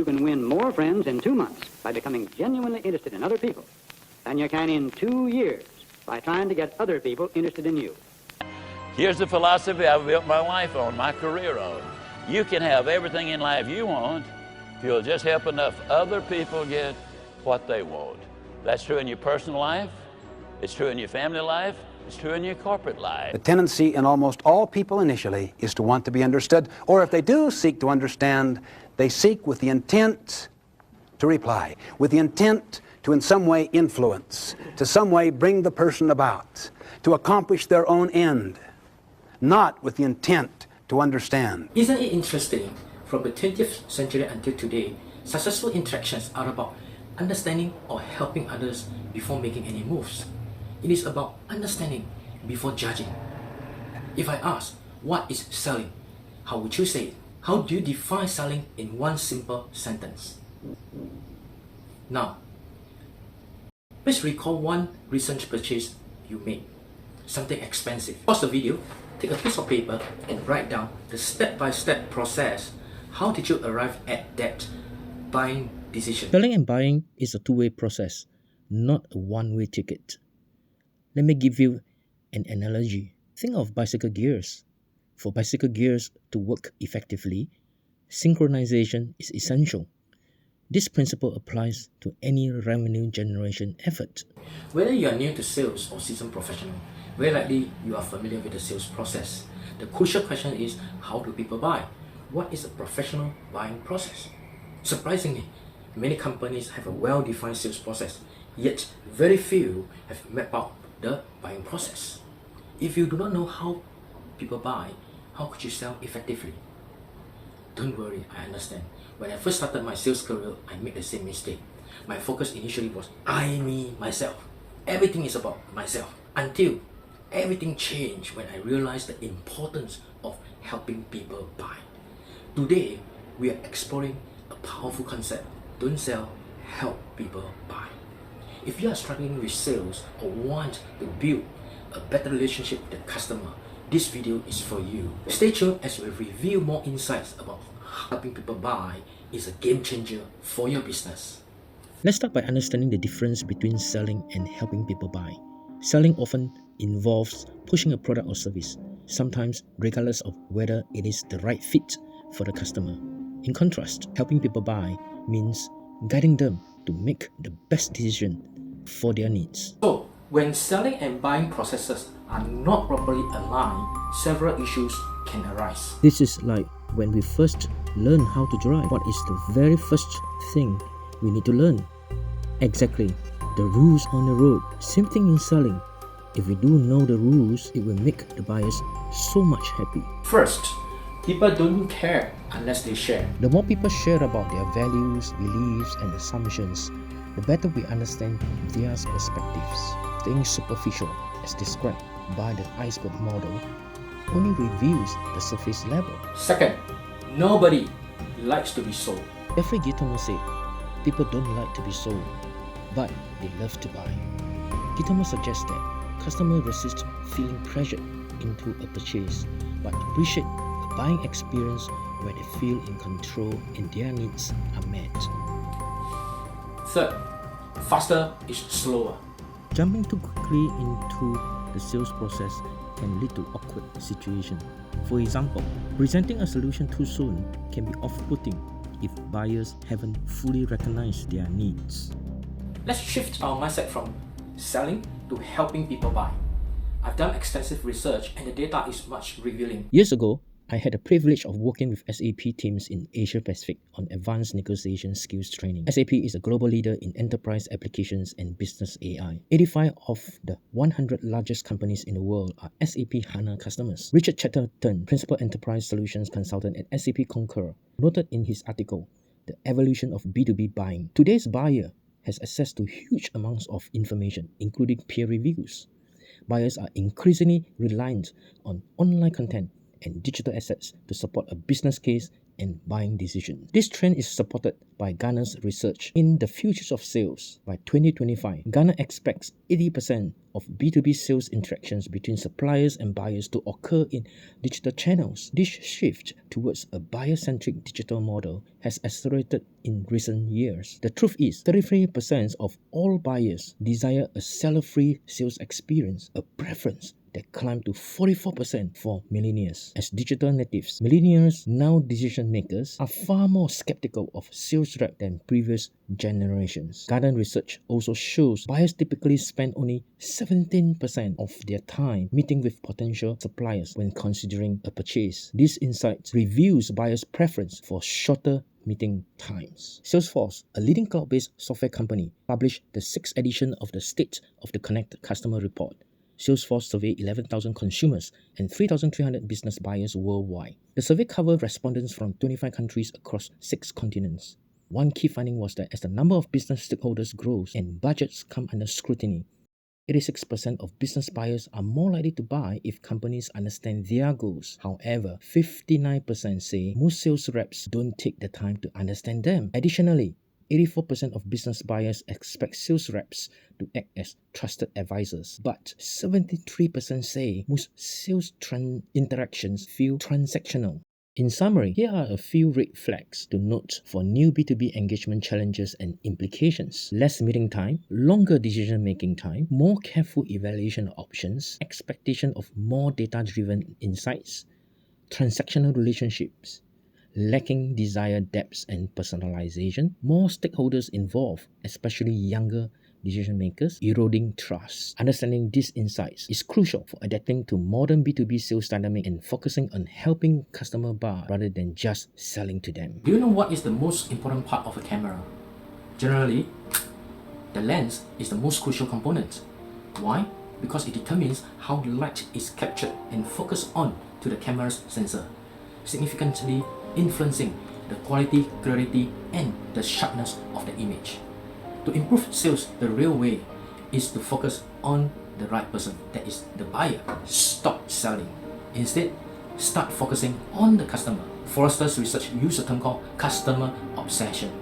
You can win more friends in 2 months by becoming genuinely interested in other people than you can in 2 years by trying to get other people interested in you. Here's the philosophy I've built my life on, my career on. You can have everything in life you want if you'll just help enough other people get what they want. That's true in your personal life, it's true in your family life, it's true in your corporate life. The tendency in almost all people initially is to want to be understood, or if they do seek to understand, they seek with the intent to reply, with the intent to in some way influence, to some way bring the person about, to accomplish their own end, not with the intent to understand. Isn't it interesting? From the 20th century until today, successful interactions are about understanding or helping others before making any moves. It is about understanding before judging. If I ask, what is selling? How would you say it? How do you define selling in one simple sentence? Now, please recall one recent purchase you made. Something expensive. Pause the video, take a piece of paper and write down the step-by-step process. How did you arrive at that buying decision? Selling and buying is a two-way process, not a one-way ticket. Let me give you an analogy. Think of bicycle gears. For bicycle gears to work effectively, synchronization is essential. This principle applies to any revenue generation effort. Whether you are new to sales or seasoned professional, very likely you are familiar with the sales process. The crucial question is, how do people buy? What is a professional buying process? Surprisingly, many companies have a well-defined sales process, yet very few have mapped out the buying process. If you do not know how people buy, how could you sell effectively? Don't worry, I understand. When I first started my sales career, I made the same mistake. My focus initially was I, me, myself. Everything is about myself. Until everything changed when I realized the importance of helping people buy. Today, we are exploring a powerful concept. Don't sell, help people buy. If you are struggling with sales or want to build a better relationship with the customer, this video is for you. Stay tuned as we reveal more insights about helping people buy is a game changer for your business. Let's start by understanding the difference between selling and helping people buy. Selling often involves pushing a product or service, sometimes regardless of whether it is the right fit for the customer. In contrast, helping people buy means guiding them to make the best decision for their needs. So, when selling and buying processes are not properly aligned, several issues can arise. This is like when we first learn how to drive. What is the very first thing we need to learn? Exactly, the rules on the road. Same thing in selling. If we do know the rules, it will make the buyers so much happy. First, people don't care unless they share. The more people share about their values, beliefs, and assumptions, the better we understand their perspectives. Staying superficial, as described by the Iceberg model, only reveals the surface level. Second, nobody likes to be sold. Jeffrey Gitomo said, people don't like to be sold, but they love to buy. Gitomo suggests that customers resist feeling pressured into a purchase, but appreciate a buying experience where they feel in control and their needs are met. Third, faster is slower. Jumping too quickly into the sales process can lead to awkward situations. For example, presenting a solution too soon can be off-putting if buyers haven't fully recognized their needs. Let's shift our mindset from selling to helping people buy. I've done extensive research and the data is much revealing. Years ago, I had the privilege of working with SAP teams in Asia Pacific on advanced negotiation skills training. SAP is a global leader in enterprise applications and business AI. 85 of the 100 largest companies in the world are SAP HANA customers. Richard Chatterton, Principal Enterprise Solutions Consultant at SAP Concur, noted in his article, The Evolution of B2B Buying. Today's buyer has access to huge amounts of information, including peer reviews. Buyers are increasingly reliant on online content and digital assets to support a business case and buying decisions. This trend is supported by Gartner's research. In the futures of sales, by 2025, Gartner expects 80% of B2B sales interactions between suppliers and buyers to occur in digital channels. This shift towards a buyer-centric digital model has accelerated in recent years. The truth is, 33% of all buyers desire a seller-free sales experience, a preference that climbed to 44% for millennials. As digital natives, millennials, now decision makers, are far more skeptical of sales rep than previous generations. Gartner research also shows buyers typically spend only 17% of their time meeting with potential suppliers when considering a purchase. This insight reveals buyers' preference for shorter meeting times. Salesforce, a leading cloud-based software company, published the 6th edition of the State of the Connected Customer Report. Salesforce surveyed 11,000 consumers and 3,300 business buyers worldwide. The survey covered respondents from 25 countries across 6 continents. One key finding was that as the number of business stakeholders grows and budgets come under scrutiny, 86% of business buyers are more likely to buy if companies understand their goals. However, 59% say most sales reps don't take the time to understand them. Additionally, 84% of business buyers expect sales reps to act as trusted advisors, but 73% say most sales interactions feel transactional. In summary, here are a few red flags to note for new B2B engagement challenges and implications. Less meeting time, longer decision-making time, more careful evaluation of options, expectation of more data-driven insights, transactional relationships, lacking desired depth and personalization, more stakeholders involved, especially younger decision makers, eroding trust. Understanding these insights is crucial for adapting to modern B2B sales dynamic and focusing on helping customer buy rather than just selling to them. Do you know what is the most important part of a camera? Generally, the lens is the most crucial component. Why? Because it determines how light is captured and focused on to the camera's sensor, significantly influencing the quality, clarity, and the sharpness of the image. To improve sales the real way is to focus on the right person, that is the buyer. Stop selling. Instead, start focusing on the customer. Forrester's research used a term called customer obsession.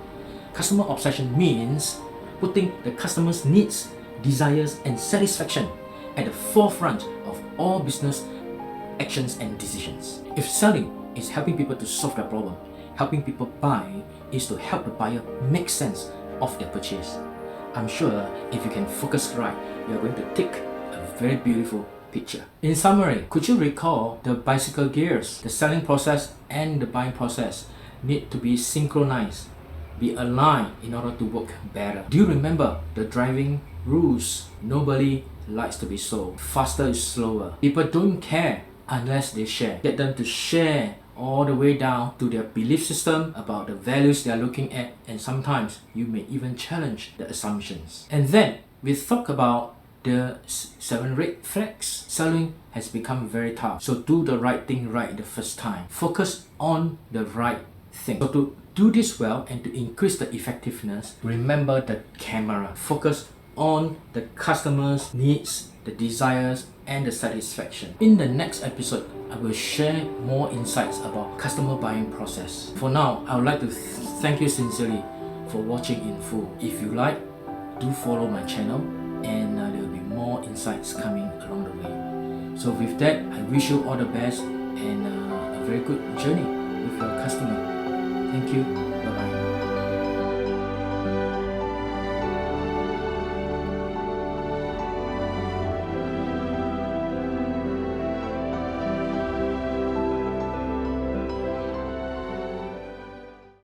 Customer obsession means putting the customer's needs, desires, and satisfaction at the forefront of all business actions and decisions. If selling is helping people to solve their problem, helping people buy is to help the buyer make sense of their purchase. I'm sure if you can focus right, you are going to take a very beautiful picture. In summary, could you recall the bicycle gears? The selling process and the buying process need to be synchronized, be aligned in order to work better. Do you remember the driving rules? Nobody likes to be sold. Faster is slower. People don't care unless they share. Get them to share all the way down to their belief system about the values they are looking at, and sometimes you may even challenge the assumptions. And then we talk about the 7 red flags. Selling has become very tough, so do the right thing right the first time. Focus on the right thing. So to do this well and to increase the effectiveness, remember the camera. Focus on the customer's needs, the desires, and the satisfaction. In the next episode, I will share more insights about customer buying process. For now, I would like to thank you sincerely for watching in full. If you like, do follow my channel, and there will be more insights coming along the way. So with that, I wish you all the best and a very good journey with your customer. Thank you.